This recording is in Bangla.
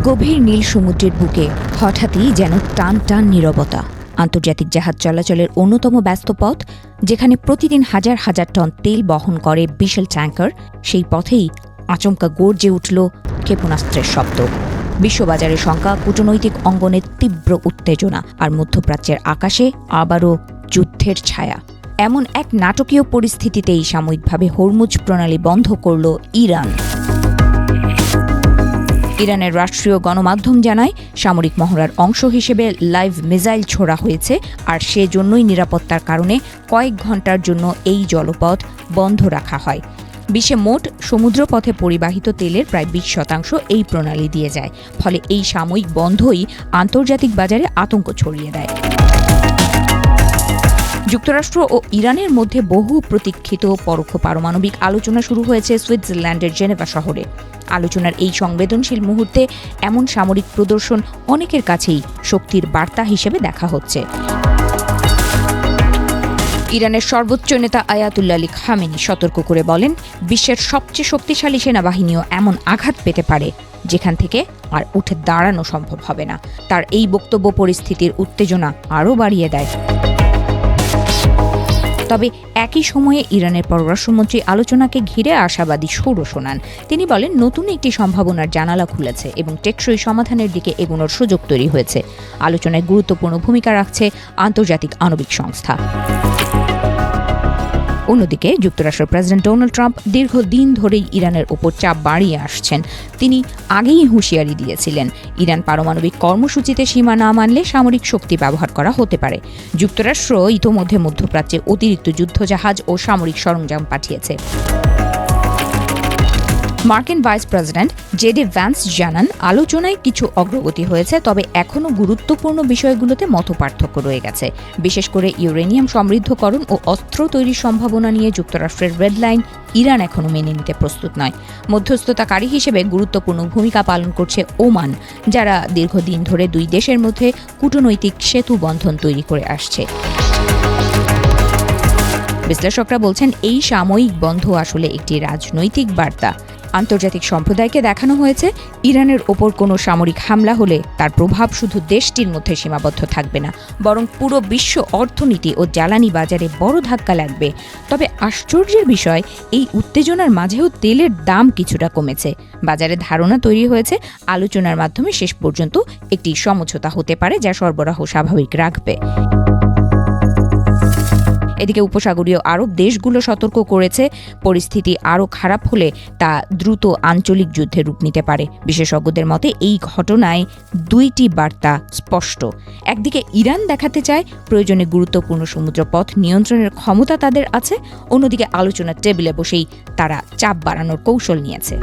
গভীর নীল সমুদ্রের বুকে হঠাৎই যেন টান টান নীরবতা। আন্তর্জাতিক জাহাজ চলাচলের অন্যতম ব্যস্ত পথ, যেখানে প্রতিদিন হাজার হাজার টন তেল বহন করে বিশাল ট্যাঙ্কার, সেই পথেই আচমকা গর্জে উঠল ক্ষেপণাস্ত্রের শব্দ। বিশ্ববাজারের শঙ্কা, কূটনৈতিক অঙ্গনের তীব্র উত্তেজনা, আর মধ্যপ্রাচ্যের আকাশে আবারও যুদ্ধের ছায়া। এমন এক নাটকীয় পরিস্থিতিতেই সাময়িকভাবে হরমুজ প্রণালী বন্ধ করল ইরান। ইরানের রাষ্ট্রীয় গণমাধ্যম জানায়, সামরিক মহড়ার অংশ হিসেবে লাইভ মিসাইল ছোড়া হয়েছে, আর সেজন্যই নিরাপত্তার কারণে কয়েক ঘণ্টার জন্য এই জলপথ বন্ধ রাখা হয়। বিশ্বে মোট সমুদ্রপথে পরিবাহিত তেলের প্রায় 20% এই প্রণালী দিয়ে যায়। ফলে এই সাময়িক বন্ধই আন্তর্জাতিক বাজারে আতঙ্ক ছড়িয়ে দেয়। যুক্তরাষ্ট্র ও ইরানের মধ্যে বহু প্রতীক্ষিত পরোক্ষ পারমাণবিক আলোচনা শুরু হয়েছে সুইজারল্যান্ডের জেনেভা শহরে। আলোচনার এই সংবেদনশীল মুহূর্তে এমন সামরিক প্রদর্শন অনেকের কাছেই শক্তির বার্তা হিসেবে দেখা হচ্ছে। ইরানের সর্বোচ্চ নেতা আয়াতুল্লাহ আলী খামেনি সতর্ক করে বলেন, বিশ্বের সবচেয়ে শক্তিশালী সেনাবাহিনীও এমন আঘাত পেতে পারে যেখান থেকে আর উঠে দাঁড়ানো সম্ভব হবে না। তার এই বক্তব্য পরিস্থিতির উত্তেজনা আরও বাড়িয়ে দেয়। তবে একই সময়ে ইরানের পররাষ্ট্রমন্ত্রী আলোচনাকে ঘিরে আশাবাদী সুরও শোনান। তিনি বলেন, নতুন একটি সম্ভাবনার জানালা খুলেছে এবং টেকসই সমাধানের দিকে এগোনোর সুযোগ তৈরি হয়েছে। আলোচনায় গুরুত্বপূর্ণ ভূমিকা রাখছে আন্তর্জাতিক আণবিক সংস্থা। অন্যদিকে যুক্তরাষ্ট্রের প্রেসিডেন্ট ডোনাল্ড ট্রাম্প দীর্ঘদিন ধরেই ইরানের ওপর চাপ বাড়িয়ে আসছেন। তিনি আগেই হুঁশিয়ারি দিয়েছিলেন, ইরান পারমাণবিক কর্মসূচিতে সীমা না মানলে সামরিক শক্তি ব্যবহার করা হতে পারে। যুক্তরাষ্ট্র ইতোমধ্যে মধ্যপ্রাচ্যে অতিরিক্ত যুদ্ধজাহাজ ও সামরিক সরঞ্জাম পাঠিয়েছে। মার্কিন ভাইস প্রেসিডেন্ট জেডি ভ্যান্স জানান, আলোচনায় কিছু অগ্রগতি হয়েছে, তবে এখনও গুরুত্বপূর্ণ বিষয়গুলোতে মতপার্থক্য রয়ে গেছে। বিশেষ করে ইউরেনিয়াম সমৃদ্ধকরণ ও অস্ত্র তৈরির সম্ভাবনা নিয়ে যুক্তরাষ্ট্রের রেড লাইন ইরান এখনও মেনে নিতে প্রস্তুত নয়। মধ্যস্থতাকারী হিসেবে গুরুত্বপূর্ণ ভূমিকা পালন করছে ওমান, যারা দীর্ঘদিন ধরে দুই দেশের মধ্যে কূটনৈতিক সেতু বন্ধন তৈরি করে আসছে। বিশ্লেষকরা বলছেন, এই সাময়িক বন্ধ আসলে একটি রাজনৈতিক বার্তা। আন্তর্জাতিক সম্প্রদায়কে দেখানো হয়েছে, ইরানের ওপর কোনো সামরিক হামলা হলে তার প্রভাব শুধু দেশটির মধ্যে সীমাবদ্ধ থাকবে না, বরং পুরো বিশ্ব অর্থনীতি ও জ্বালানি বাজারে বড় ধাক্কা লাগবে। তবে আশ্চর্যের বিষয়, এই উত্তেজনার মাঝেও তেলের দাম কিছুটা কমেছে। বাজারে ধারণা তৈরি হয়েছে, আলোচনার মাধ্যমে শেষ পর্যন্ত একটি সমঝোতা হতে পারে, যা সরবরাহ স্বাভাবিক রাখবে। এদিকে উপসাগরীয় আরব দেশগুলো সতর্ক করেছে, পরিস্থিতি আরও খারাপ হলে তা দ্রুত আঞ্চলিক যুদ্ধে রূপ নিতে পারে। বিশেষজ্ঞদের মতে এই ঘটনায় দুইটি বার্তা স্পষ্ট। একদিকে ইরান দেখাতে চায় প্রয়োজনে গুরুত্বপূর্ণ সমুদ্রপথ নিয়ন্ত্রণের ক্ষমতা তাদের আছে, অন্যদিকে আলোচনার টেবিলে বসেই তারা চাপ বাড়ানোর কৌশল নিয়েছে।